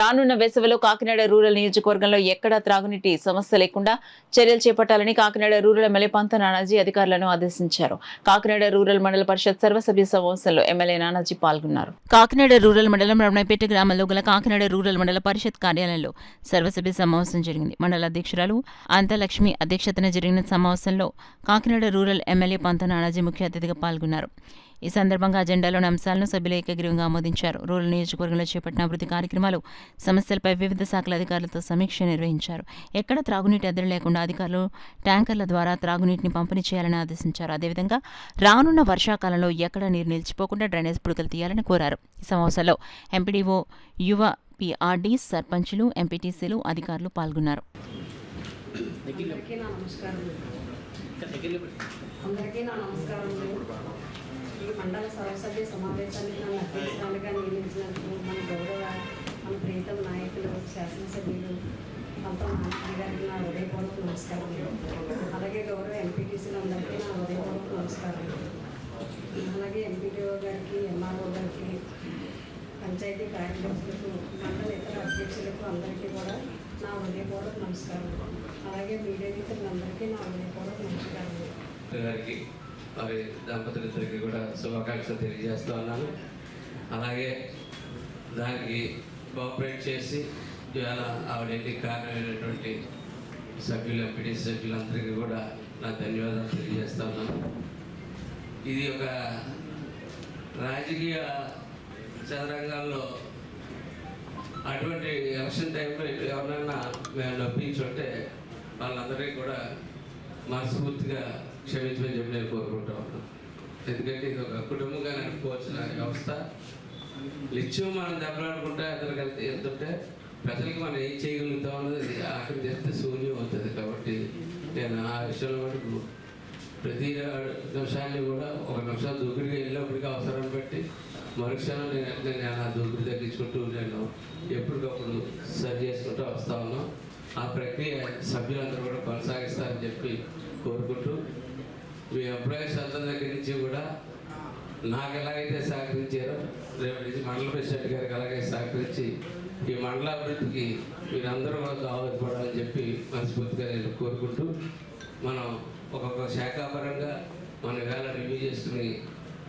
రానున్న వేసవిలో కాకినాడ రూరల్ నియోజకవర్గంలో ఎక్కడా త్రాగునీటి సమస్య లేకుండా చర్యలు చేపట్టాలని కాకినాడ రూరల్ ఎమ్మెల్యే పంత నానాజీ అధికారులను ఆదేశించారు. కాకినాడ రూరల్ మండల పరిషత్ సర్వసభ్య సమావేశంలో ఎమ్మెల్యే నానాజీ పాల్గొన్నారు. కాకినాడ రూరల్ మండలం రమణపేట గ్రామంలో గల కాకినాడ రూరల్ మండల పరిషత్ కార్యాలయంలో సర్వసభ్య సమావేశం జరిగింది. మండల అధ్యక్షురాలు అంతలక్ష్మి అధ్యక్షతన జరిగిన సమావేశంలో కాకినాడ రూరల్ ఎమ్మెల్యే పంత నానాజీ ముఖ్య అతిథిగా పాల్గొన్నారు. ఈ సందర్భంగా అజెండాలోని అంశాలను సభ్యులు ఏకగ్రీవంగా ఆమోదించారు. రూరల్ నియోజకవర్గంలో చేపట్టిన అభివృద్ధి కార్యక్రమాలు, సమస్యలపై వివిధ శాఖల అధికారులతో సమీక్ష నిర్వహించారు. ఎక్కడ త్రాగునీటి అద్దెలు లేకుండా అధికారులు ట్యాంకర్ల ద్వారా త్రాగునీటిని పంపిణీ చేయాలని ఆదేశించారు. అదేవిధంగా రానున్న వర్షాకాలంలో ఎక్కడ నీరు నిలిచిపోకుండా డ్రైనేజ్ పుడకలు తీయాలని కోరారు. ఈ సమావేశంలో ఎంపీడీఓ, యువ పీఆర్డీ, సర్పంచులు, ఎంపీటీసీలు, అధికారులు పాల్గొన్నారు. మండల సర్వసభ్య సమావేశానికి నన్ను అధ్యక్షురాలుగా నియమించినందుకు మన ప్రీతం నాయకులు, శాసనసభ్యులు పంత నానాజీ గారికి నా హృదయపూర్వక నమస్కారం. అలాగే గౌరవ ఎంపీటీసీలు అందరికీ నా హృదయపూర్వక నమస్కారం. అలాగే ఎంపీటీఓ గారికి, ఎంఆర్ఓ గారికి, పంచాయతీ కార్యదర్శులకు, మండల ఇతర అధ్యక్షులకు అందరికీ కూడా నా హృదయపూర్వక నమస్కారం. అలాగే మీడియా మిత్రులందరికీ నా హృదయపూర్వక నమస్కారం. మరి దంపతులిద్దరికి కూడా శుభాకాంక్షలు తెలియజేస్తూ ఉన్నాను. అలాగే దానికి కోఆపరేట్ చేసి ఇవాళ ఆవిడ ఇంటికి కారణమైనటువంటి సభ్యులు, ఎంపీటీ సభ్యులందరికీ కూడా నా ధన్యవాదాలు తెలియజేస్తూ ఉన్నాను. ఇది ఒక రాజకీయ చదరంగాల్లో అటువంటి ఎలక్షన్ టైంలో ఎవరైనా మేము నొప్పించుంటే వాళ్ళందరికీ కూడా మనస్ఫూర్తిగా క్షమించమని చెప్పి నేను కోరుకుంటా ఉన్నాను. ఎందుకంటే ఇది ఒక కుటుంబంగా నడుపుకోవాల్సిన వ్యవస్థ. నిత్యం మనం దెబ్బలాడుకుంటే అందరు కలిసి వెళ్తుంటే ప్రజలకు మనం ఏం చేయగలుగుతాం అన్నది ఆఖరి చేస్తే శూన్యం అవుతుంది. కాబట్టి నేను ఆ విషయంలో మటుకు ప్రతి నిమిషాన్ని కూడా ఒక నిమిషం దూకుడిగా వెళ్ళినప్పటికీ అవసరం బట్టి మరుక్షణం నేను ఆ దూకుడు తగ్గించుకుంటూ నేను ఎప్పటికప్పుడు సరి చేసుకుంటూ వస్తూ ఉన్నాం. ఆ ప్రక్రియ సభ్యులందరూ కూడా కొనసాగిస్తారని చెప్పి కోరుకుంటూ, మీ ఎంప్లాయీస్ అందరి దగ్గర నుంచి కూడా నాకు ఎలాగైతే సహకరించారో రేపు నుంచి మండల ప్రెసిడెంట్ గారికి అలాగే సహకరించి ఈ మండల అభివృద్ధికి మీరందరూ కూడా దోహదపడాలని చెప్పి మనస్ఫూర్తిగా నేను కోరుకుంటూ, మనం ఒక్కొక్క శాఖాపరంగా మనం వేళ రివ్యూ చేసుకుని